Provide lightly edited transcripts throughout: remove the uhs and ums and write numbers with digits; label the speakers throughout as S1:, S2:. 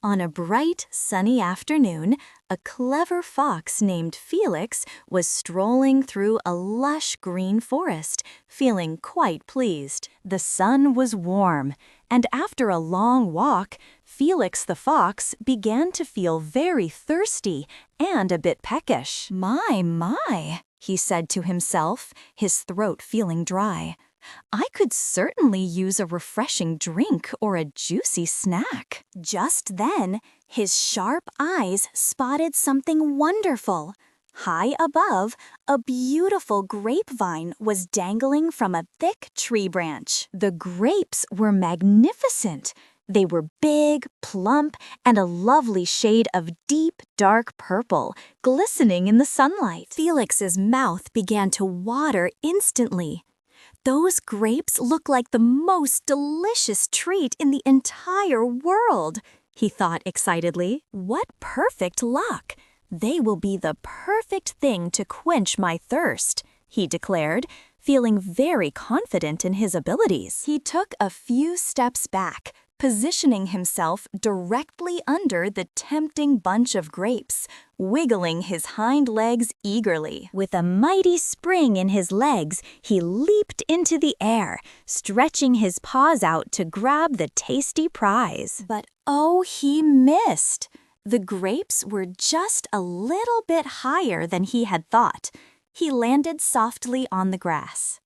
S1: On a bright, sunny afternoon, a clever fox named Felix was strolling through a lush green forest, feeling quite pleased. The sun was warm, and after a long walk, Felix the fox began to feel very thirsty and a bit peckish. My, he said to himself, his throat feeling dry. I could certainly use a refreshing drink or a juicy snack. Just then, his sharp eyes spotted something wonderful. High above, a beautiful grapevine was dangling from a thick tree branch. The grapes were magnificent. They were big, plump, and a lovely shade of deep, dark purple, glistening in the sunlight. Felix's mouth began to water instantly. Those grapes look like the most delicious treat in the entire world, he thought excitedly. What perfect luck! They will be the perfect thing to quench my thirst, he declared, feeling very confident in his abilities. He took a few steps back, positioning himself directly under the tempting bunch of grapes, wiggling his hind legs eagerly. With a mighty spring in his legs, he leaped into the air, stretching his paws out to grab the tasty prize. But oh, he missed! The grapes were just a little bit higher than he had thought. He landed softly on the grass.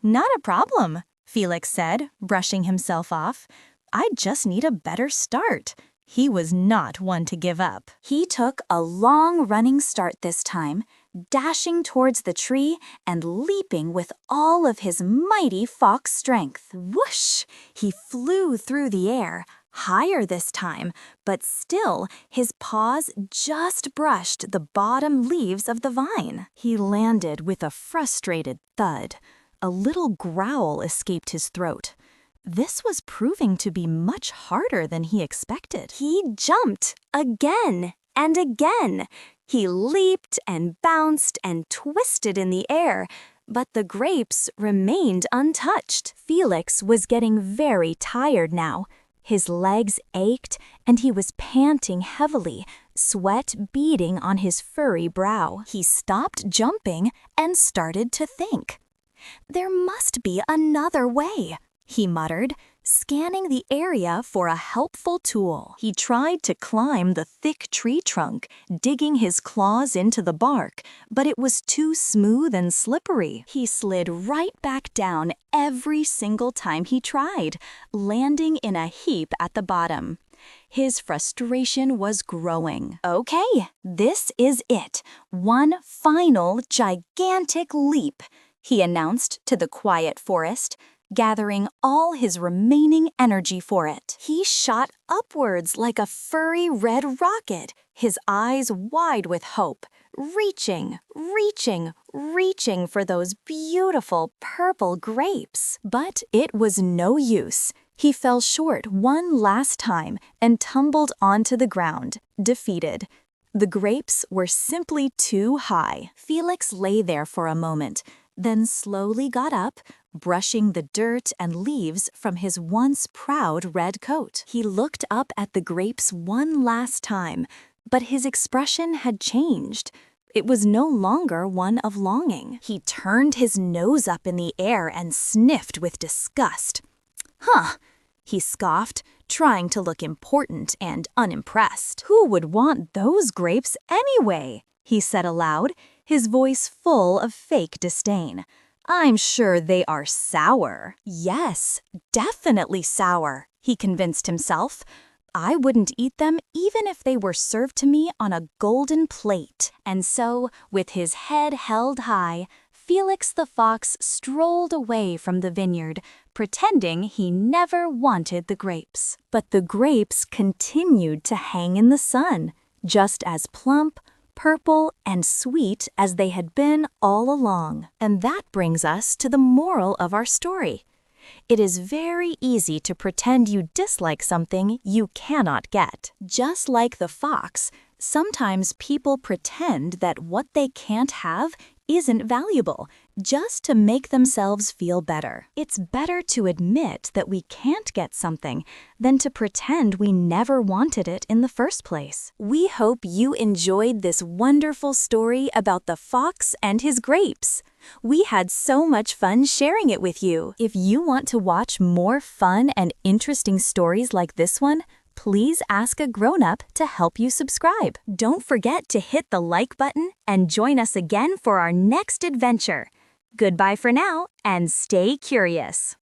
S1: Not a problem, Felix said, brushing himself off. I just need a better start. He was not one to give up. He took a long running start this time, dashing towards the tree and leaping with all of his mighty fox strength. Whoosh! He flew through the air, higher this time, but still his paws just brushed the bottom leaves of the vine. He landed with a frustrated thud. A little growl escaped his throat. This was proving to be much harder than he expected. He jumped again and again. He leaped and bounced and twisted in the air, but the grapes remained untouched. Felix was getting very tired now. His legs ached and he was panting heavily, sweat beading on his furry brow. He stopped jumping and started to think. There must be another way, he muttered, scanning the area for a helpful tool. He tried to climb the thick tree trunk, digging his claws into the bark, but it was too smooth and slippery. He slid right back down every single time he tried, landing in a heap at the bottom. His frustration was growing. Okay, this is it. One final gigantic leap, he announced to the quiet forest, gathering all his remaining energy for it. He shot upwards like a furry red rocket, his eyes wide with hope, reaching for those beautiful purple grapes. But it was no use. He fell short one last time and tumbled onto the ground, defeated. The grapes were simply too high. Felix lay there for a moment, then slowly got up, brushing the dirt and leaves from his once proud red coat. He looked up at the grapes one last time, but his expression had changed. It was no longer one of longing. He turned his nose up in the air and sniffed with disgust. He scoffed, trying to look important and unimpressed. Who would want those grapes anyway? He said aloud, his voice full of fake disdain. I'm sure they are sour. Yes, definitely sour, he convinced himself. I wouldn't eat them even if they were served to me on a golden plate. And so, with his head held high, Felix the fox strolled away from the vineyard, pretending he never wanted the grapes. But the grapes continued to hang in the sun, just as plump, purple, and sweet as they had been all along. And that brings us to the moral of our story. It is very easy to pretend you dislike something you cannot get. Just like the fox, sometimes people pretend that what they can't have isn't valuable, just to make themselves feel better. It's better to admit that we can't get something than to pretend we never wanted it in the first place. We hope you enjoyed this wonderful story about the fox and his grapes. We had so much fun sharing it with you. If you want to watch more fun and interesting stories like this one, please ask a grown-up to help you subscribe. Don't forget to hit the like button and join us again for our next adventure. Goodbye for now, and stay curious.